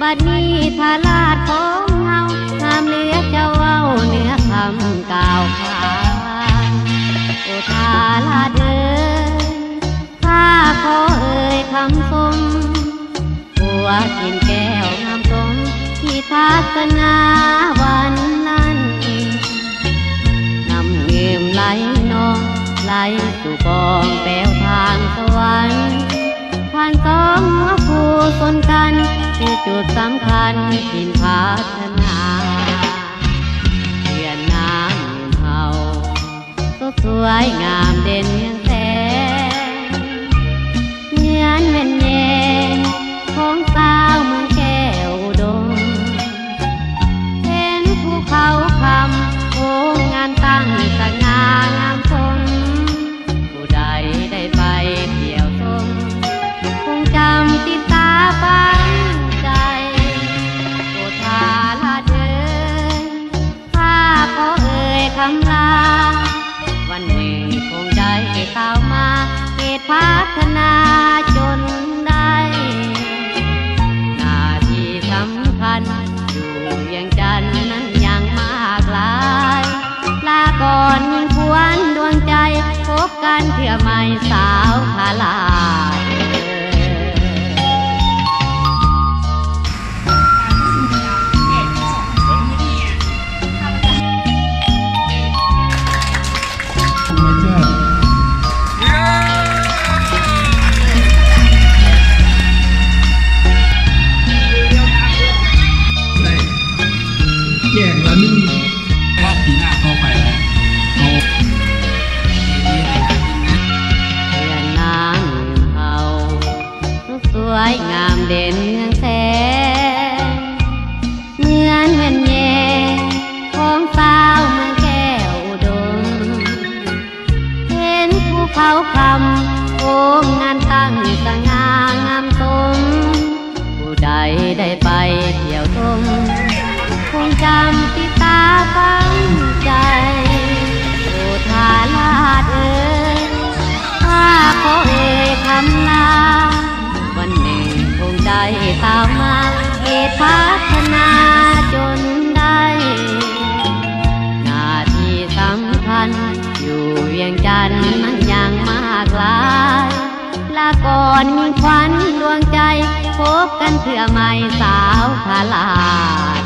บัดนี้ทาลาดของเฮางามเหลือเจ้าเว้าเนื้อคำกล่าวขานโอทาลาดเอ่ยข้าขอเอ่ยคำทรงผัวกินแก้วงามทรงที่ทัศนาวันนั้นน้ำเงื่อมไหลนองไหลสู่กองแป้วทางสวรรค์ผ่านสองหัวคู่สนกันคือจุดสำคัญถิ่นพัฒนาเพื่อนน้ำเฮาสดสวยงามเด่นยังแสงเหมือนแม่นแย่ของสาวเมืองแก้วอุดมเห็นภูเขาคำโอ้งานตั้งสง่างามทรงผู้ใดได้ไปเที่ยวชมคงจำติดตาฝังใจโอทาลาเดินข้าขอเอ่ยคำลาวันหนึ่งคงได้ก้าวมาเขตพัฒนาจนได้หน้าที่สำคัญอยู่เวียงจันทน์นั้นยังมากหลายลาก่อนยิ่งควรดวงใจพบกันเพื่อไม่สาวทาลาแย่งแล้วนี่ว่าปีหน้าเข้าไปแล้วเขาเพื่อนน้ำเฮาสวยงามเด่นเมืองแสงเหมือนแม่นแย่ของสาวเมืองแก้วอุดมเห็นภูเขาคำโอ้งานตั้งสง่างามสมผู้ใดได้ไปเที่ยวชมคงจำติดตาฝังใจโอทาลาดเอ่ยข้าขอเอ่ยคำลาวันหนึ่งคงได้ตามมาเขตพัฒนาจนได้หน้าที่สำคัญอยู่เวียงจันทน์นั้นยังมากหลายลาก่อนมีควันดวงใจพบกันเพื่อไม่สาวทาลาด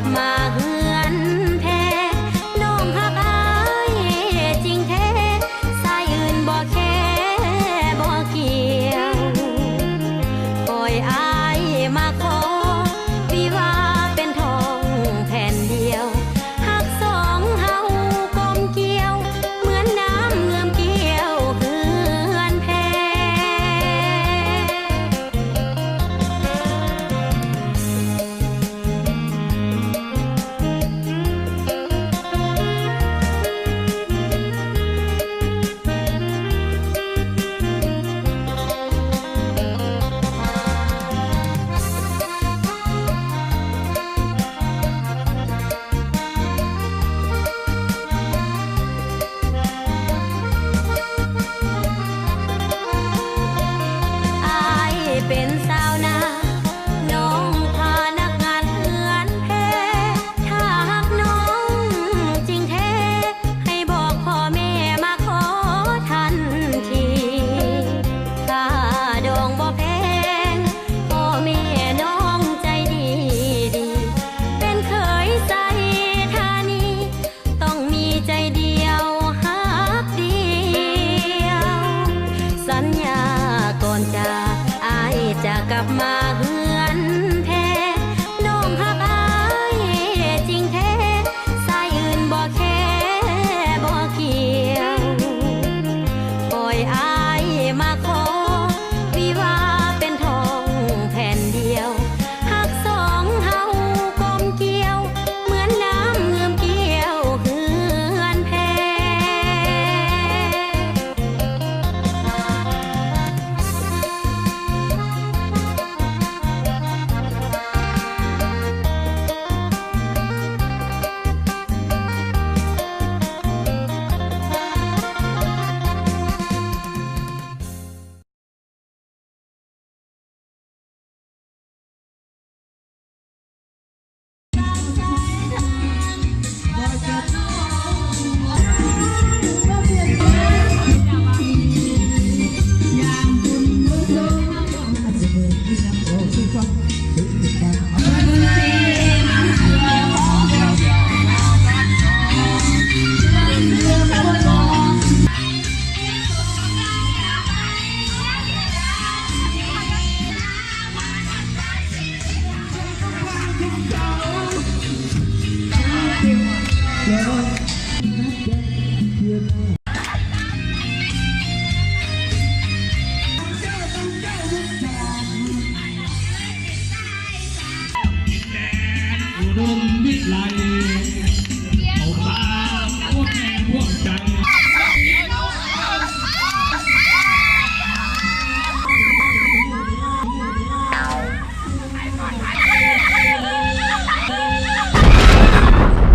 บมาเฮือนแพ้น้องหักอายจริงแท้สายอื่นบ่แค่บ่เกี่ยวปล่อยอายมาขอวิวาเป็นทองแผ่นเดียวหักสองเฮากลมเกี่ยวเหมือนน้ำเงื่อมเกี่ยวเฮือนแพ้ อายเป็นสาวนาน้องพานักงานเฮือนแพ้ถ้าหากน้องจริงแท้ให้บอกพ่อแม่มาขอทันทีค่าดองบ่แพงพ่อแม่น้องใจดีดีเป็นเคยใส่ธานีต้องมีใจเดียวฮักเดียว สัญญาก่อนจากอายจะกลับมาเฮือนแพ้น้องหักอายจริงแท้สายอื่นบ่แค่บ่เกี่ยวปล่อยอายมาขอวิวาเป็นทองแผ่นเดียวหักสองเฮากลมเกี่ยวเหมือนน้ำเงื่อมเกี่ยวเฮือนแพ้ อุดมวิไล